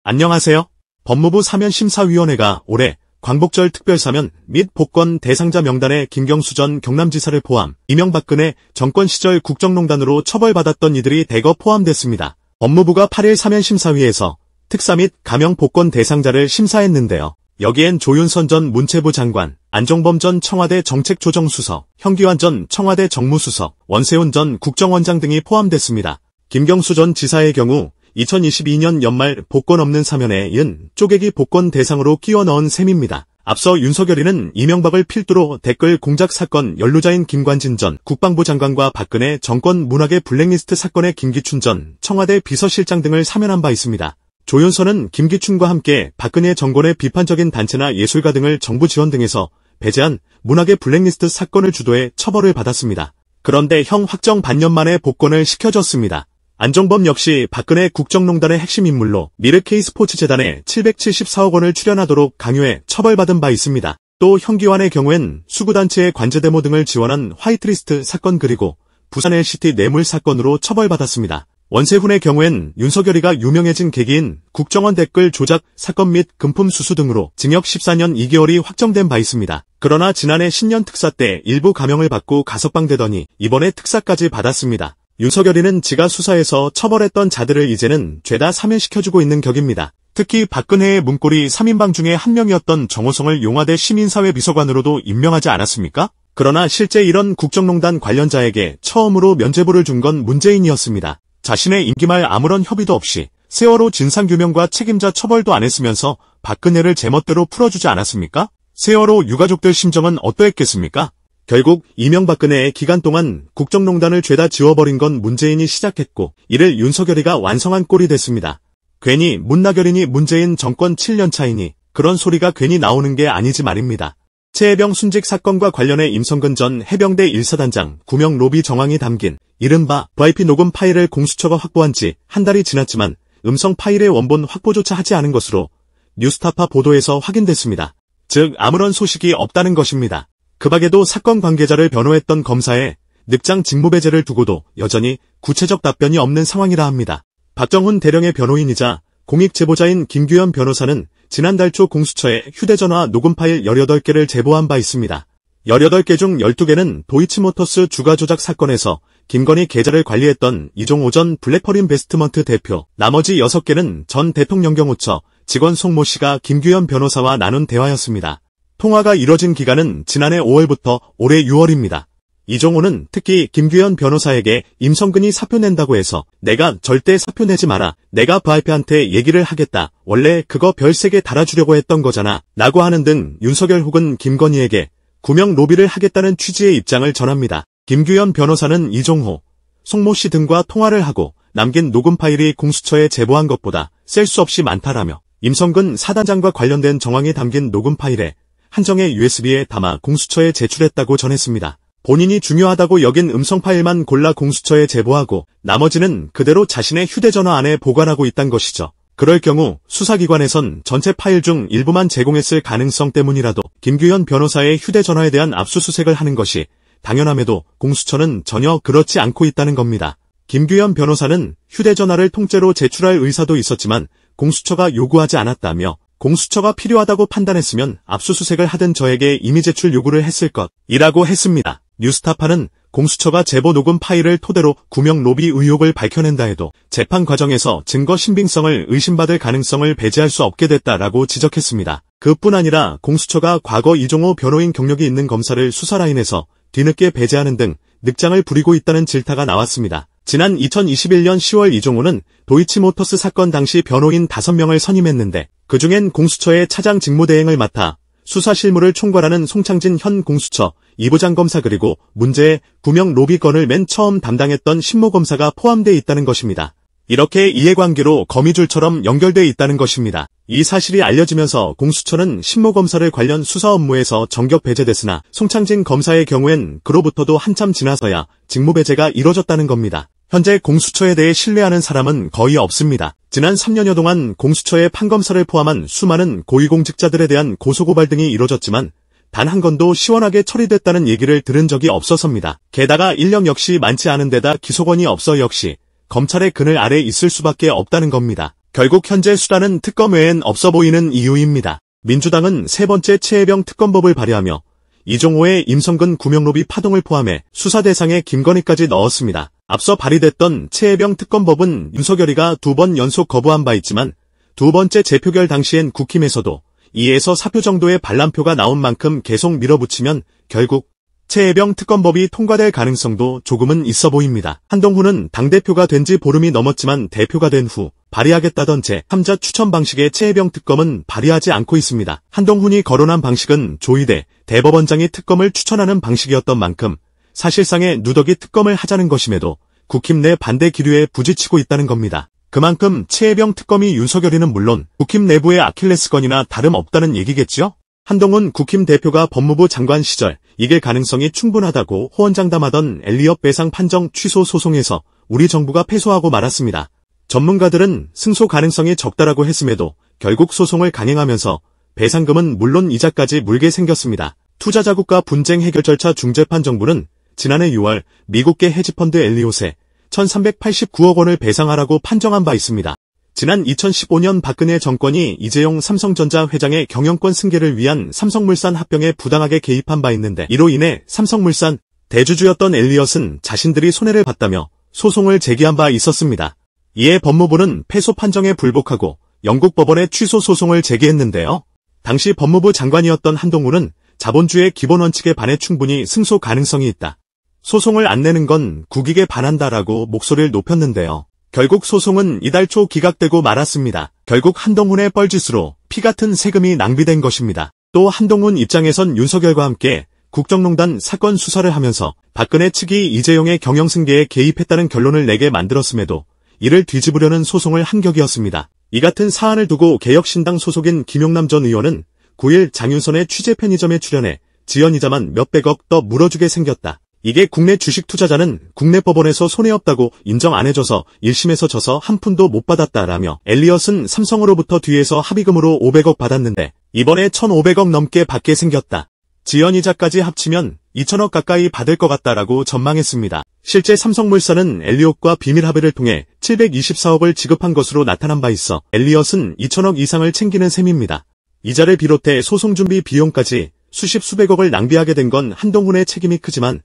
안녕하세요. 법무부 사면심사위원회가 올해 광복절 특별사면 및 복권 대상자 명단에 김경수 전 경남지사를 포함 이명박근혜 정권 시절 국정농단으로 처벌받았던 이들이 대거 포함됐습니다. 법무부가 8일 사면심사위에서 특사 및 가명 복권 대상자를 심사했는데요. 여기엔 조윤선 전 문체부 장관, 안종범 전 청와대 정책조정수석, 현기환 전 청와대 정무수석, 원세훈 전 국정원장 등이 포함됐습니다. 김경수 전 지사의 경우 2022년 연말 복권 없는 사면에 이은 쪼개기 복권 대상으로 끼워 넣은 셈입니다. 앞서 윤석열이는 이명박을 필두로 댓글 공작 사건 연루자인 김관진 전 국방부 장관과 박근혜 정권 문학의 블랙리스트 사건의 김기춘 전 청와대 비서실장 등을 사면한 바 있습니다. 조윤선은 김기춘과 함께 박근혜 정권의 비판적인 단체나 예술가 등을 정부 지원 등에서 배제한 문학의 블랙리스트 사건을 주도해 처벌을 받았습니다. 그런데 형 확정 반년 만에 복권을 시켜줬습니다. 안종범 역시 박근혜 국정농단의 핵심 인물로 미르케이 스포츠재단에 774억 원을 출연하도록 강요해 처벌받은 바 있습니다. 또 현기환의 경우엔 수구단체의 관제대모 등을 지원한 화이트리스트 사건 그리고 부산 LCT 뇌물 사건으로 처벌받았습니다. 원세훈의 경우엔 윤석열이가 유명해진 계기인 국정원 댓글 조작 사건 및 금품 수수 등으로 징역 14년 2개월이 확정된 바 있습니다. 그러나 지난해 신년 특사 때 일부 감형을 받고 가석방되더니 이번에 특사까지 받았습니다. 윤석열이는 지가 수사해서 처벌했던 자들을 이제는 죄다 사면시켜주고 있는 격입니다. 특히 박근혜의 문고리 3인방 중에 한 명이었던 정호성을 용화대 시민사회 비서관으로도 임명하지 않았습니까? 그러나 실제 이런 국정농단 관련자에게 처음으로 면죄부를 준 건 문재인이었습니다. 자신의 임기 말 아무런 협의도 없이 세월호 진상규명과 책임자 처벌도 안 했으면서 박근혜를 제멋대로 풀어주지 않았습니까? 세월호 유가족들 심정은 어떠했겠습니까? 결국 이명박근혜의 기간 동안 국정농단을 죄다 지워버린 건 문재인이 시작했고 이를 윤석열이가 완성한 꼴이 됐습니다. 괜히 문나결이니 문재인 정권 7년 차이니 그런 소리가 괜히 나오는 게 아니지 말입니다. 최혜병 순직 사건과 관련해 임성근 전 해병대 1사단장 구명 로비 정황이 담긴 이른바 VIP 녹음 파일을 공수처가 확보한 지 한 달이 지났지만 음성 파일의 원본 확보조차 하지 않은 것으로 뉴스타파 보도에서 확인됐습니다. 즉 아무런 소식이 없다는 것입니다. 그 밖에도 사건 관계자를 변호했던 검사의 늑장 직무배제를 두고도 여전히 구체적 답변이 없는 상황이라 합니다. 박정훈 대령의 변호인이자 공익제보자인 김규현 변호사는 지난달 초 공수처에 휴대전화 녹음 파일 18개를 제보한 바 있습니다. 18개 중 12개는 도이치모터스 주가 조작 사건에서 김건희 계좌를 관리했던 이종호 전 블랙펄인베스트먼트 대표, 나머지 6개는 전 대통령 경호처 직원 송모 씨가 김규현 변호사와 나눈 대화였습니다. 통화가 이뤄진 기간은 지난해 5월부터 올해 6월입니다. 이종호는 특히 김규현 변호사에게 임성근이 사표 낸다고 해서 내가 절대 사표 내지 마라. 내가 VIP한테 얘기를 하겠다. 원래 그거 별 3개 달아주려고 했던 거잖아. 라고 하는 등 윤석열 혹은 김건희에게 구명 로비를 하겠다는 취지의 입장을 전합니다. 김규현 변호사는 이종호, 송모 씨 등과 통화를 하고 남긴 녹음 파일이 공수처에 제보한 것보다 셀 수 없이 많다라며 임성근 사단장과 관련된 정황이 담긴 녹음 파일에 한정의 USB에 담아 공수처에 제출했다고 전했습니다. 본인이 중요하다고 여긴 음성 파일만 골라 공수처에 제보하고 나머지는 그대로 자신의 휴대전화 안에 보관하고 있단 것이죠. 그럴 경우 수사기관에선 전체 파일 중 일부만 제공했을 가능성 때문이라도 김규현 변호사의 휴대전화에 대한 압수수색을 하는 것이 당연함에도 공수처는 전혀 그렇지 않고 있다는 겁니다. 김규현 변호사는 휴대전화를 통째로 제출할 의사도 있었지만 공수처가 요구하지 않았다며 공수처가 필요하다고 판단했으면 압수수색을 하든 저에게 이미 제출 요구를 했을 것이라고 했습니다. 뉴스타파는 공수처가 제보 녹음 파일을 토대로 구명 로비 의혹을 밝혀낸다 해도 재판 과정에서 증거 신빙성을 의심받을 가능성을 배제할 수 없게 됐다라고 지적했습니다. 그뿐 아니라 공수처가 과거 이종호 변호인 경력이 있는 검사를 수사라인에서 뒤늦게 배제하는 등 늑장을 부리고 있다는 질타가 나왔습니다. 지난 2021년 10월 이종호는 도이치모터스 사건 당시 변호인 5명을 선임했는데 그중엔 공수처의 차장 직무대행을 맡아 수사 실무를 총괄하는 송창진 현 공수처 2부장 검사 그리고 문제의 구명 로비 건을 맨 처음 담당했던 신모검사가 포함돼 있다는 것입니다. 이렇게 이해관계로 거미줄처럼 연결돼 있다는 것입니다. 이 사실이 알려지면서 공수처는 신모검사를 관련 수사 업무에서 정격 배제됐으나 송창진 검사의 경우엔 그로부터도 한참 지나서야 직무배제가 이뤄졌다는 겁니다. 현재 공수처에 대해 신뢰하는 사람은 거의 없습니다. 지난 3년여 동안 공수처의 판검사를 포함한 수많은 고위공직자들에 대한 고소고발 등이 이뤄졌지만 단 한 건도 시원하게 처리됐다는 얘기를 들은 적이 없어서입니다. 게다가 인력 역시 많지 않은 데다 기소건이 없어 역시 검찰의 그늘 아래 있을 수밖에 없다는 겁니다. 결국 현재 수단은 특검 외엔 없어 보이는 이유입니다. 민주당은 세 번째 최혜병 특검법을 발의하며 이종호의 임성근 구명로비 파동을 포함해 수사 대상에 김건희까지 넣었습니다. 앞서 발의됐던 최혜병 특검법은 윤석열이가 2번 연속 거부한 바 있지만 두 번째 재표결 당시엔 국힘에서도 2에서 4표 정도의 반란표가 나온 만큼 계속 밀어붙이면 결국 최혜병 특검법이 통과될 가능성도 조금은 있어 보입니다. 한동훈은 당대표가 된 지 보름이 넘었지만 대표가 된 후 발의하겠다던 제3자 추천 방식의 최혜병 특검은 발의하지 않고 있습니다. 한동훈이 거론한 방식은 조희대 대법원장이 특검을 추천하는 방식이었던 만큼 사실상의 누더기 특검을 하자는 것임에도 국힘 내 반대 기류에 부딪히고 있다는 겁니다. 그만큼 최혜병 특검이 윤석열이는 물론 국힘 내부의 아킬레스건이나 다름없다는 얘기겠죠? 한동훈 국힘 대표가 법무부 장관 시절 이길 가능성이 충분하다고 호언장담하던 엘리엇 배상 판정 취소 소송에서 우리 정부가 패소하고 말았습니다. 전문가들은 승소 가능성이 적다라고 했음에도 결국 소송을 강행하면서 배상금은 물론 이자까지 물게 생겼습니다. 투자자국가 분쟁 해결 절차 중재판 정부는 지난해 6월 미국계 헤지펀드 엘리엇에 1,389억 원을 배상하라고 판정한 바 있습니다. 지난 2015년 박근혜 정권이 이재용 삼성전자 회장의 경영권 승계를 위한 삼성물산 합병에 부당하게 개입한 바 있는데 이로 인해 삼성물산 대주주였던 엘리엇은 자신들이 손해를 봤다며 소송을 제기한 바 있었습니다. 이에 법무부는 패소 판정에 불복하고 영국 법원에 취소 소송을 제기했는데요. 당시 법무부 장관이었던 한동훈은 자본주의 기본 원칙에 반해 충분히 승소 가능성이 있다. 소송을 안 내는 건 국익에 반한다라고 목소리를 높였는데요. 결국 소송은 이달 초 기각되고 말았습니다. 결국 한동훈의 뻘짓으로 피 같은 세금이 낭비된 것입니다. 또 한동훈 입장에선 윤석열과 함께 국정농단 사건 수사를 하면서 박근혜 측이 이재용의 경영승계에 개입했다는 결론을 내게 만들었음에도 이를 뒤집으려는 소송을 한 격이었습니다. 이 같은 사안을 두고 개혁신당 소속인 김용남 전 의원은 9일 장윤선의 취재 편의점에 출연해 지연이자만 몇백억 더 물어주게 생겼다. 이게 국내 주식 투자자는 국내 법원에서 손해없다고 인정 안 해줘서 1심에서 져서 한 푼도 못 받았다라며 엘리엇은 삼성으로부터 뒤에서 합의금으로 500억 받았는데 이번에 1,500억 넘게 받게 생겼다. 지연이자까지 합치면 2,000억 가까이 받을 것 같다라고 전망했습니다. 실제 삼성물산은 엘리엇과 비밀 합의를 통해 724억을 지급한 것으로 나타난 바 있어 엘리엇은 2,000억 이상을 챙기는 셈입니다. 이자를 비롯해 소송 준비 비용까지 수십 수백억을 낭비하게 된 건 한동훈의 책임이 크지만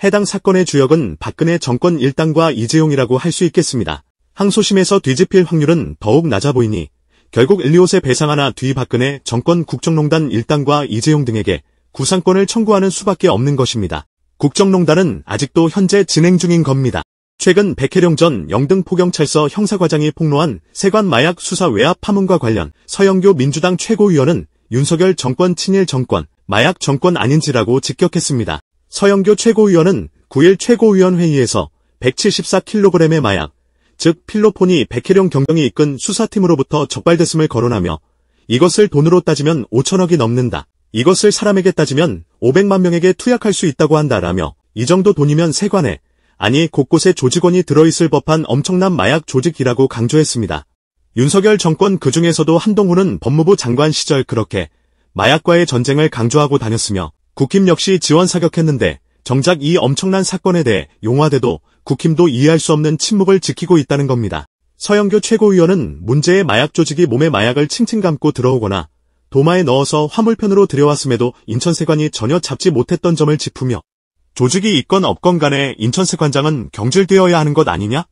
해당 사건의 주역은 박근혜 정권 일당과 이재용이라고 할 수 있겠습니다. 항소심에서 뒤집힐 확률은 더욱 낮아 보이니 결국 엘리엇의 배상하나 뒤 박근혜 정권 국정농단 일당과 이재용 등에게 구상권을 청구하는 수밖에 없는 것입니다. 국정농단은 아직도 현재 진행 중인 겁니다. 최근 백혜령 전 영등포경찰서 형사과장이 폭로한 세관 마약 수사 외압 파문과 관련 서영교 민주당 최고위원은 윤석열 정권 친일 정권, 마약 정권 아닌지라고 직격했습니다. 서영교 최고위원은 9일 최고위원회의에서 174kg의 마약, 즉 필로폰이 백혜령 경정이 이끈 수사팀으로부터 적발됐음을 거론하며 이것을 돈으로 따지면 5천억이 넘는다. 이것을 사람에게 따지면 500만 명에게 투약할 수 있다고 한다라며 이 정도 돈이면 세관에, 아니 곳곳에 조직원이 들어있을 법한 엄청난 마약 조직이라고 강조했습니다. 윤석열 정권 그중에서도 한동훈은 법무부 장관 시절 그렇게 마약과의 전쟁을 강조하고 다녔으며 국힘 역시 지원 사격했는데 정작 이 엄청난 사건에 대해 용화돼도 국힘도 이해할 수 없는 침묵을 지키고 있다는 겁니다. 서영교 최고위원은 문제의 마약 조직이 몸에 마약을 칭칭 감고 들어오거나 도마에 넣어서 화물편으로 들여왔음에도 인천세관이 전혀 잡지 못했던 점을 짚으며 조직이 있건 없건 간에 인천세관장은 경질되어야 하는 것 아니냐?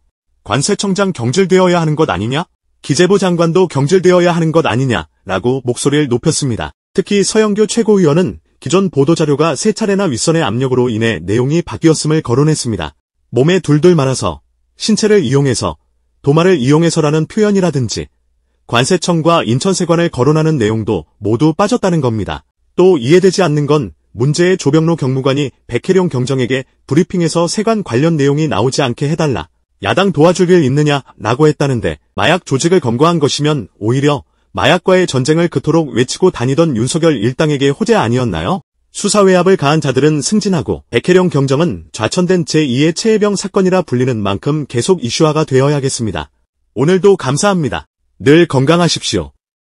관세청장 경질되어야 하는 것 아니냐? 기재부 장관도 경질되어야 하는 것 아니냐라고 목소리를 높였습니다. 특히 서영교 최고위원은 기존 보도자료가 3차례나 윗선의 압력으로 인해 내용이 바뀌었음을 거론했습니다. 몸에 둘둘 말아서, 신체를 이용해서, 도마를 이용해서라는 표현이라든지 관세청과 인천세관을 거론하는 내용도 모두 빠졌다는 겁니다. 또 이해되지 않는 건 문제의 조병로 경무관이 백혜령 경정에게 브리핑에서 세관 관련 내용이 나오지 않게 해달라. 야당 도와줄 일 있느냐라고 했다는데 마약 조직을 검거한 것이면 오히려 마약과의 전쟁을 그토록 외치고 다니던 윤석열 일당에게 호재 아니었나요? 수사 외압을 가한 자들은 승진하고 백혜령 경정은 좌천된 제2의 최혜병 사건이라 불리는 만큼 계속 이슈화가 되어야겠습니다. 오늘도 감사합니다. 늘 건강하십시오.